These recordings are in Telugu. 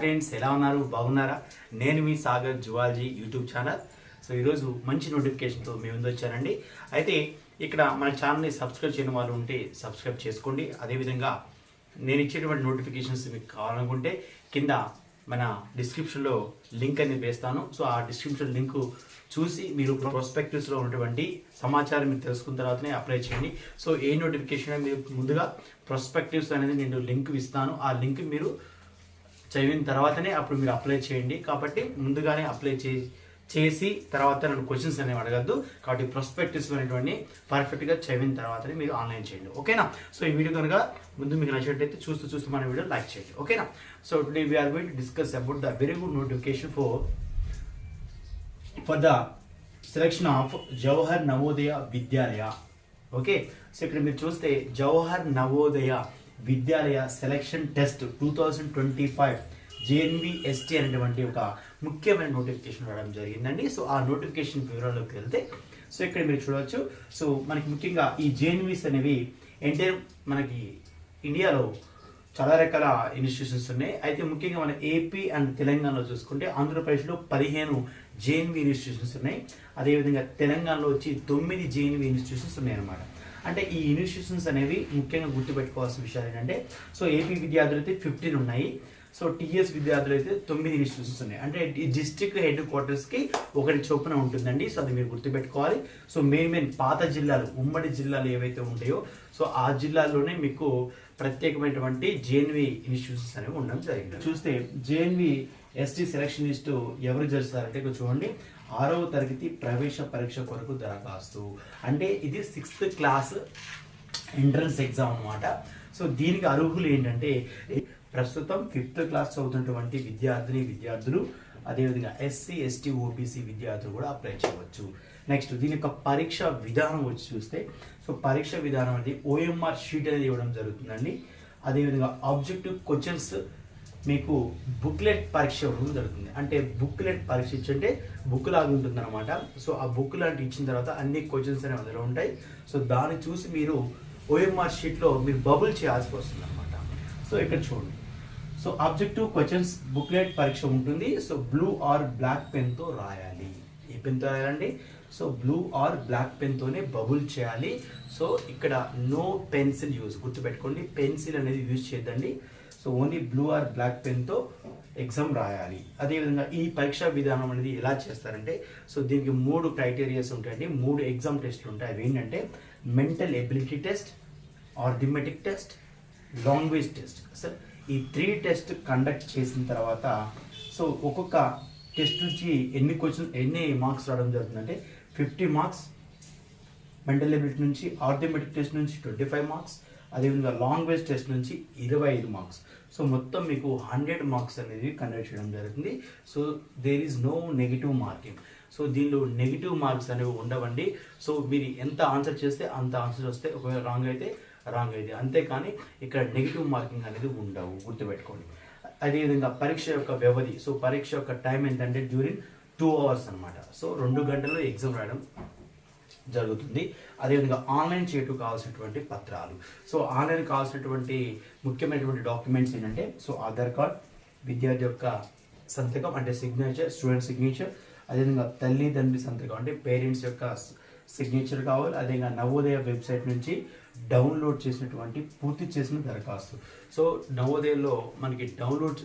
ఫ్రెండ్స్, ఎలా ఉన్నారు? బాగున్నారా? నేను మీ Sagar zoology YouTube channel. So ఈరోజు మంచి నోటిఫికేషన్తో మేము ముందు వచ్చానండి. అయితే ఇక్కడ మన ఛానల్ని సబ్స్క్రైబ్ చేయని వాళ్ళు ఉంటే సబ్స్క్రైబ్ చేసుకోండి. అదేవిధంగా నేను ఇచ్చేటువంటి నోటిఫికేషన్స్ మీకు కావాలనుకుంటే కింద మన డిస్క్రిప్షన్లో లింక్ అనేది వేస్తాను. సో ఆ డిస్క్రిప్షన్ లింక్ చూసి మీరు ప్రాస్పెక్టివ్స్లో ఉన్నటువంటి సమాచారం మీరు తెలుసుకున్న తర్వాతనే అప్లై చేయండి. సో ఏ నోటిఫికేషన్ మీరు ముందుగా ప్రాస్పెక్టివ్స్ అనేది నేను లింక్ ఇస్తాను. ఆ లింక్ మీరు చదివిన తర్వాతనే అప్పుడు మీరు అప్లై చేయండి. కాబట్టి ముందుగానే అప్లై చేసి తర్వాత నన్ను క్వశ్చన్స్ అనేవి అడగద్దు. కాబట్టి ప్రాస్పెక్టివ్స్ అనేటువంటి పర్ఫెక్ట్గా చదివిన తర్వాతనే మీరు ఆన్లైన్ చేయండి. ఓకేనా? సో ఈ వీడియో కనుక ముందు మీకు నచ్చినట్లయితే చూస్తూ మన వీడియో లైక్ చేయండి. ఓకేనా? So today we are going to discuss about the very good notification for the selection of Jawahar Navodaya Vidyalaya. Okay, so ఇక్కడ మీరు చూస్తే Jawahar Navodaya Vidyalaya selection test 2025 JNV-ST అనేటువంటి ఒక ముఖ్యమైన నోటిఫికేషన్ రావడం జరిగిందండి. సో ఆ నోటిఫికేషన్ వివరాల్లోకి వెళ్తే సో ఇక్కడ మీరు చూడవచ్చు. సో మనకి ముఖ్యంగా ఈ JNVs అనేవి ఎంటైర్ మనకి ఇండియాలో చాలా రకాల ఇన్స్టిట్యూషన్స్ ఉన్నాయి. అయితే ముఖ్యంగా మన ఏపీ అండ్ తెలంగాణలో చూసుకుంటే ఆంధ్రప్రదేశ్లో 15 JNV ఇన్స్టిట్యూషన్స్ ఉన్నాయి. అదేవిధంగా తెలంగాణలో వచ్చి 9 JNV ఇన్స్టిట్యూషన్స్ ఉన్నాయి అన్నమాట. అంటే ఈ ఇన్స్టిట్యూషన్స్ అనేవి ముఖ్యంగా గుర్తుపెట్టుకోవాల్సిన విషయాలు ఏంటంటే, సో ఏపీ విద్యార్థులు అయితే 15 ఉన్నాయి. సో టీఎస్ విద్యార్థులు అయితే 9 ఇన్స్టిట్యూషన్స్ ఉన్నాయి. అంటే ఈ డిస్ట్రిక్ట్ హెడ్ క్వార్టర్స్కి ఒకటి చొప్పున ఉంటుందండి. సో అది మీరు గుర్తుపెట్టుకోవాలి. సో మెయిన్ పాత జిల్లాలు, ఉమ్మడి జిల్లాలు ఏవైతే ఉంటాయో సో ఆ జిల్లాల్లోనే మీకు ప్రత్యేకమైనటువంటి JNV ఇన్స్టిట్యూషన్స్ అనేవి ఉండడం జరిగింది. చూస్తే JNV-ST సెలక్షన్ లిస్ట్ ఎవరు జరుస్తారంటే ఇక్కడ చూడండి, 6వ తరగతి ప్రవేశ పరీక్ష కొరకు దరఖాస్తు. అంటే ఇది 6th క్లాస్ ఎంట్రన్స్ ఎగ్జామ్ అన్నమాట. సో దీనికి అర్హులు ఏంటంటే ప్రస్తుతం 5th క్లాస్ చదువుతున్నటువంటి విద్యార్థులు, అదేవిధంగా SC, ST, OBC విద్యార్థులు కూడా అప్లై చేయవచ్చు. నెక్స్ట్ దీని యొక్క పరీక్ష విధానం వచ్చి చూస్తే, సో పరీక్ష విధానం అనేది OMR షీట్ అనేది ఇవ్వడం జరుగుతుందండి. అదేవిధంగా ఆబ్జెక్టివ్ క్వశ్చన్స్ మీకు బుక్లెట్ పరీక్ష ఇవ్వడం జరుగుతుంది. అంటే బుక్లెట్ పరీక్ష ఇచ్చంటే బుక్ లాగా ఉంటుంది అనమాట. సో ఆ బుక్ లాంటి ఇచ్చిన తర్వాత అన్ని క్వశ్చన్స్ అనేవి అందులో ఉంటాయి. సో దాన్ని చూసి మీరు OMR షీట్లో మీరు బబుల్ చేయాల్సి వస్తుంది అనమాట. సో ఇక్కడ చూడండి, సో ఆబ్జెక్టివ్ క్వశ్చన్స్ బుక్లెట్ పరీక్ష ఉంటుంది. సో బ్లూ ఆర్ బ్లాక్ పెన్తో రాయాలి. ఏ పెన్తో రాయాలండి? సో బ్లూ ఆర్ బ్లాక్ పెన్తోనే బబుల్ చేయాలి. సో ఇక్కడ నో పెన్సిల్ యూజ్, గుర్తుపెట్టుకోండి, పెన్సిల్ అనేది యూజ్ చేయద్దండి. So only blue or black పెన్తో ఎగ్జామ్ రాయాలి. అదేవిధంగా ఈ పరీక్షా విధానం అనేది ఎలా చేస్తారంటే, సో దీనికి 3 క్రైటీరియాస్ ఉంటాయండి. 3 ఎగ్జామ్ టెస్ట్లు ఉంటాయి. అవి ఏంటంటే mental ability test, arithmetic test, language test. So ఈ 3 టెస్ట్ కండక్ట్ చేసిన తర్వాత సో ఒక్కొక్క టెస్ట్ నుంచి ఎన్ని మార్క్స్ రావడం జరుగుతుందంటే 50 మార్క్స్, మెంటల్ ఎబిలిటీ నుంచి, ఆర్థమెటిక్ టెస్ట్ నుంచి 25 మార్క్స్, అదేవిధంగా లాంగ్వేజ్ టెస్ట్ నుంచి 25 మార్క్స్. సో మొత్తం మీకు 100 మార్క్స్ అనేది కండక్ట్ చేయడం జరుగుతుంది. So there is no negative marking. So దీనిలో నెగిటివ్ మార్క్స్ అనేవి ఉండవండి. సో మీరు ఎంత ఆన్సర్ చేస్తే అంత ఆన్సర్ వస్తే, ఒకవేళ రాంగ్ అయితే అంతేకాని ఇక్కడ నెగిటివ్ మార్కింగ్ అనేది ఉండవు, గుర్తుపెట్టుకోండి. అదేవిధంగా పరీక్ష యొక్క వ్యవధి, సో పరీక్ష యొక్క టైం ఏంటంటే డ్యూరింగ్ 2 అవర్స్ అనమాట. సో 2 గంటల్లో ఎగ్జామ్ రాయడం జరుగుతుంది. అదేవిధంగా ఆన్లైన్ చేయటం కావాల్సినటువంటి పత్రాలు, సో ఆన్లైన్ కావాల్సినటువంటి ముఖ్యమైనటువంటి డాక్యుమెంట్స్ ఏంటంటే, సో ఆధార్ కార్డ్, విద్యార్థి యొక్క సంతకం అంటే సిగ్నేచర్, స్టూడెంట్ సిగ్నేచర్, అదేవిధంగా తల్లిదండ్రి సంతకం అంటే పేరెంట్స్ యొక్క సిగ్నేచర్ కావాలి. అదేవిధంగా నవోదయ వెబ్సైట్ నుంచి డౌన్లోడ్ చేసినటువంటి పూర్తి చేసిన దరఖాస్తు. సో నవోదయలో మనకి డౌన్లోడ్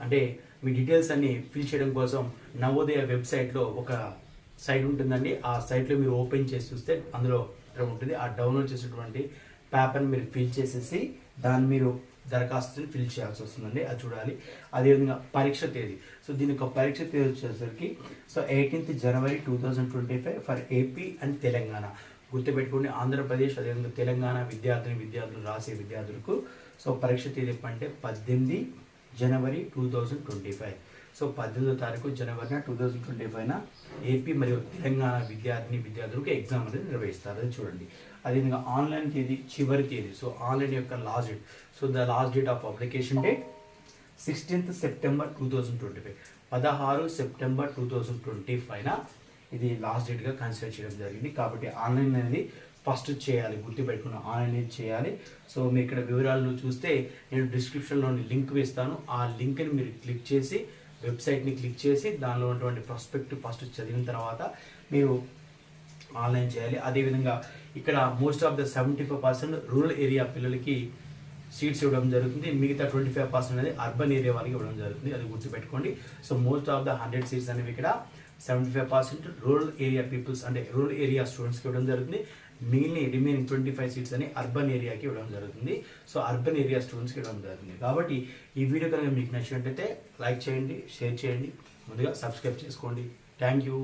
అంటే మీ డీటెయిల్స్ అన్ని ఫిల్ చేయడం కోసం నవోదయ వెబ్సైట్లో ఒక సైట్ ఉంటుందండి. ఆ సైట్లో మీరు ఓపెన్ చేసి చూస్తే అందులో ఉంటుంది. ఆ డౌన్లోడ్ చేసినటువంటి పేపర్ని మీరు ఫిల్ చేసేసి దాన్ని మీరు దరఖాస్తుని ఫిల్ చేయాల్సి వస్తుందండి. అది చూడాలి. అదేవిధంగా పరీక్ష తేదీ, సో దీని యొక్క పరీక్ష తేదీ వచ్చేసరికి so 18th January 2025 for AP and Telangana. గుర్తుపెట్టుకోండి, ఆంధ్రప్రదేశ్ అదేవిధంగా తెలంగాణ విద్యార్థులు రాసే విద్యార్థులకు సో పరీక్ష తేదీ ఎప్పుడంటే 18 జనవరి 2025. సో 18వ తారీఖు జనవరిన 2025 ఏపీ మరియు తెలంగాణ విద్యార్థులకు ఎగ్జామ్ అనేది నిర్వహిస్తారు. అది చూడండి. అదేవిధంగా ఆన్లైన్ తేదీ చివరి తేదీ, సో ఆన్లైన్ యొక్క last date, so the last date of application date 16th September 2025, 16 September 2025 ఇది లాస్ట్ డేట్గా కన్సిడర్ చేయడం జరిగింది. కాబట్టి ఆన్లైన్ అనేది ఫస్ట్ చేయాలి, గుర్తుపెట్టుకున్న ఆన్లైన్ చేయాలి. సో మీరు ఇక్కడ వివరాలు చూస్తే నేను డిస్క్రిప్షన్లో లింక్ వేస్తాను. ఆ లింక్ని మీరు క్లిక్ చేసి వెబ్సైట్ని క్లిక్ చేసి దానిలో ఉన్నటువంటి ప్రాస్పెక్ట్ ఫస్ట్ చదివిన తర్వాత మీరు ఆన్లైన్ చేయాలి. అదేవిధంగా ఇక్కడ most of the 75% rural area పిల్లలకి సీట్స్ ఇవ్వడం జరుగుతుంది. మిగతా 25% అనేది అర్బన్ ఏరియా వాళ్ళకి ఇవ్వడం జరుగుతుంది. అది గుర్తుపెట్టుకోండి. So most of the 100 seats అనేవి ఇక్కడ 75% రూరల్ ఏరియా పీపుల్స్ అంటే రూరల్ ఏరియా స్టూడెంట్స్కి ఇవ్వడం జరుగుతుంది. రిమైనింగ్ 25 సీట్స్ అని అర్బన్ ఏరియాకి ఇవ్వడం జరుగుతుంది. సో అర్బన్ ఏరియా స్టూడెంట్స్కి ఇవ్వడం జరుగుతుంది. కాబట్టి ఈ వీడియో కనుక మీకు నచ్చినట్టయితే లైక్ చేయండి, షేర్ చేయండి, ముందుగా సబ్స్క్రైబ్ చేసుకోండి. Thank you.